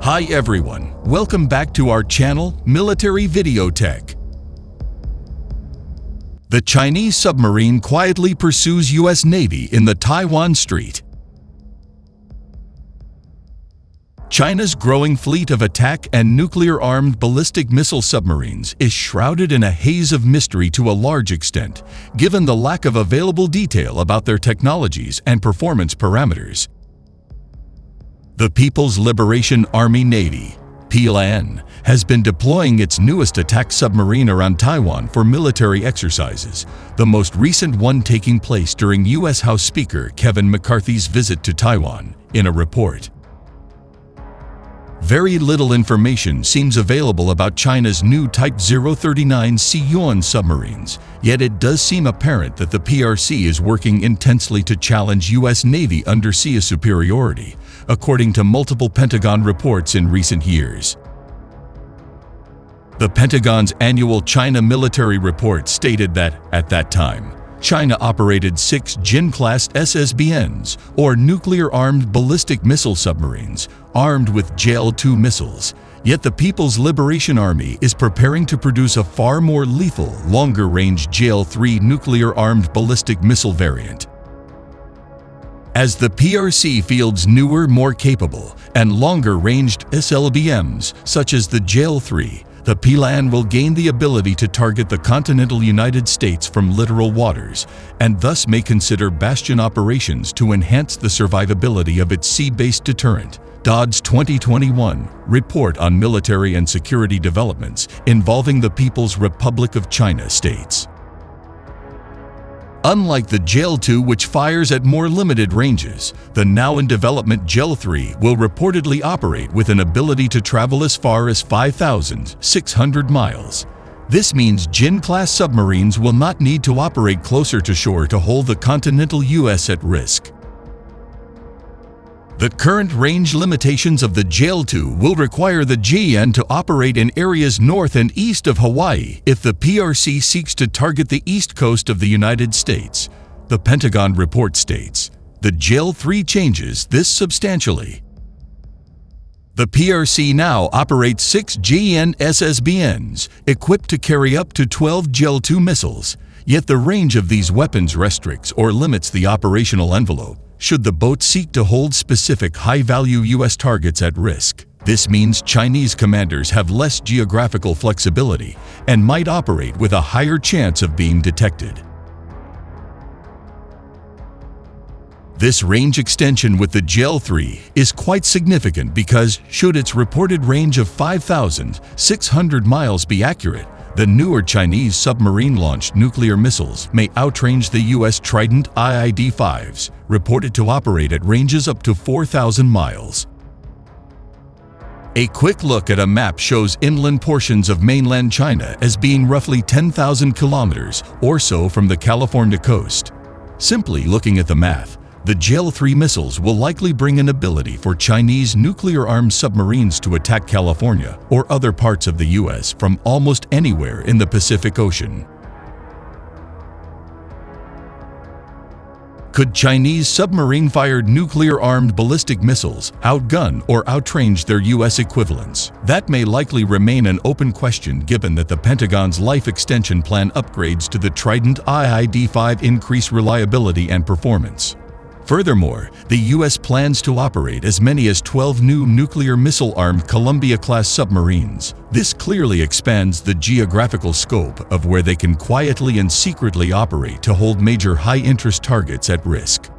Hi everyone, welcome back to our channel, Military Video Tech. The Chinese submarine quietly pursues U.S. Navy in the Taiwan Strait. China's growing fleet of attack and nuclear-armed ballistic missile submarines is shrouded in a haze of mystery to a large extent, given the lack of available detail about their technologies and performance parameters. The People's Liberation Army Navy, PLN, has been deploying its newest attack submarine around Taiwan for military exercises, the most recent one taking place during U.S. House Speaker Kevin McCarthy's visit to Taiwan, in a report. Very little information seems available about China's new Type-039C Yuan submarines, yet it does seem apparent that the PRC is working intensely to challenge U.S. Navy undersea superiority, according to multiple Pentagon reports in recent years. The Pentagon's annual China military report stated that, at that time, China operated 6 Jin-class SSBNs, or nuclear-armed ballistic missile submarines, armed with JL-2 missiles, yet the People's Liberation Army is preparing to produce a far more lethal, longer-range JL-3 nuclear-armed ballistic missile variant. As the PRC fields newer, more capable, and longer-ranged SLBMs, such as the JL-3, the PLN will gain the ability to target the continental United States from littoral waters, and thus may consider bastion operations to enhance the survivability of its sea-based deterrent. DOD's 2021 Report on Military and Security Developments involving the People's Republic of China states. Unlike the JL-2, which fires at more limited ranges, the now-in-development JL-3 will reportedly operate with an ability to travel as far as 5,600 miles. This means Jin-class submarines will not need to operate closer to shore to hold the continental U.S. at risk. The current range limitations of the JL-2 will require the JN to operate in areas north and east of Hawaii if the PRC seeks to target the east coast of the United States. The Pentagon report states, the JL-3 changes this substantially. The PRC now operates 6 JN SSBNs, equipped to carry up to 12 JL-2 missiles, yet the range of these weapons restricts or limits the operational envelope should the boat seek to hold specific high-value U.S. targets at risk. This means Chinese commanders have less geographical flexibility and might operate with a higher chance of being detected. This range extension with the JL-3 is quite significant because, should its reported range of 5,600 miles be accurate, the newer Chinese submarine-launched nuclear missiles may outrange the U.S. Trident IID-5s, reported to operate at ranges up to 4,000 miles. A quick look at a map shows inland portions of mainland China as being roughly 10,000 kilometers or so from the California coast. Simply looking at the math, the JL-3 missiles will likely bring an ability for Chinese nuclear-armed submarines to attack California or other parts of the U.S. from almost anywhere in the Pacific Ocean. Could Chinese submarine-fired nuclear-armed ballistic missiles outgun or outrange their U.S. equivalents? That may likely remain an open question given that the Pentagon's life extension plan upgrades to the Trident IID-5 increase reliability and performance. Furthermore, the U.S. plans to operate as many as 12 new nuclear missile-armed Columbia-class submarines. This clearly expands the geographical scope of where they can quietly and secretly operate to hold major high-interest targets at risk.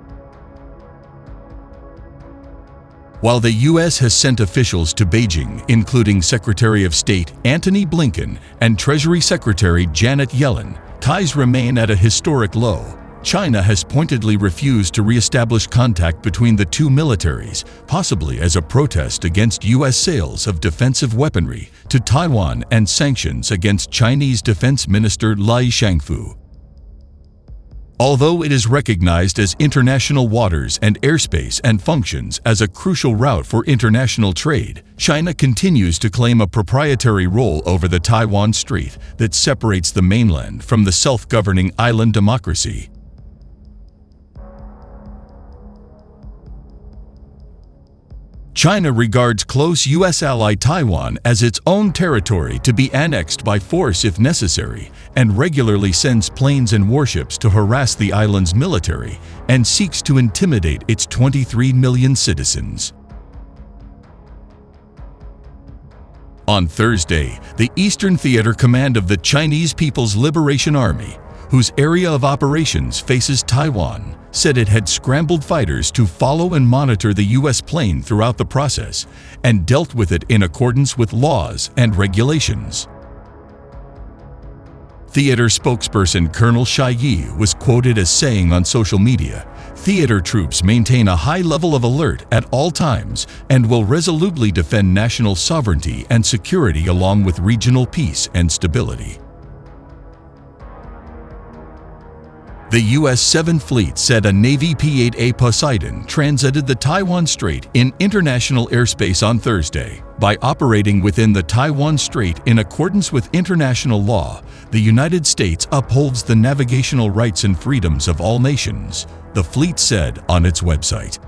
While the U.S. has sent officials to Beijing, including Secretary of State Antony Blinken and Treasury Secretary Janet Yellen, ties remain at a historic low. China has pointedly refused to re-establish contact between the two militaries, possibly as a protest against U.S. sales of defensive weaponry to Taiwan and sanctions against Chinese Defense Minister Lai Shangfu. Although it is recognized as international waters and airspace and functions as a crucial route for international trade, China continues to claim a proprietary role over the Taiwan Strait that separates the mainland from the self-governing island democracy. China regards close U.S. ally Taiwan as its own territory to be annexed by force if necessary, and regularly sends planes and warships to harass the island's military and seeks to intimidate its 23 million citizens. On Thursday, the Eastern Theater Command of the Chinese People's Liberation Army, whose area of operations faces Taiwan, said it had scrambled fighters to follow and monitor the U.S. plane throughout the process and dealt with it in accordance with laws and regulations. Theater spokesperson Colonel Shai Yi was quoted as saying on social media, "Theater troops maintain a high level of alert at all times and will resolutely defend national sovereignty and security along with regional peace and stability." The U.S. 7th Fleet said a Navy P-8A Poseidon transited the Taiwan Strait in international airspace on Thursday. By operating within the Taiwan Strait in accordance with international law, the United States upholds the navigational rights and freedoms of all nations, the fleet said on its website.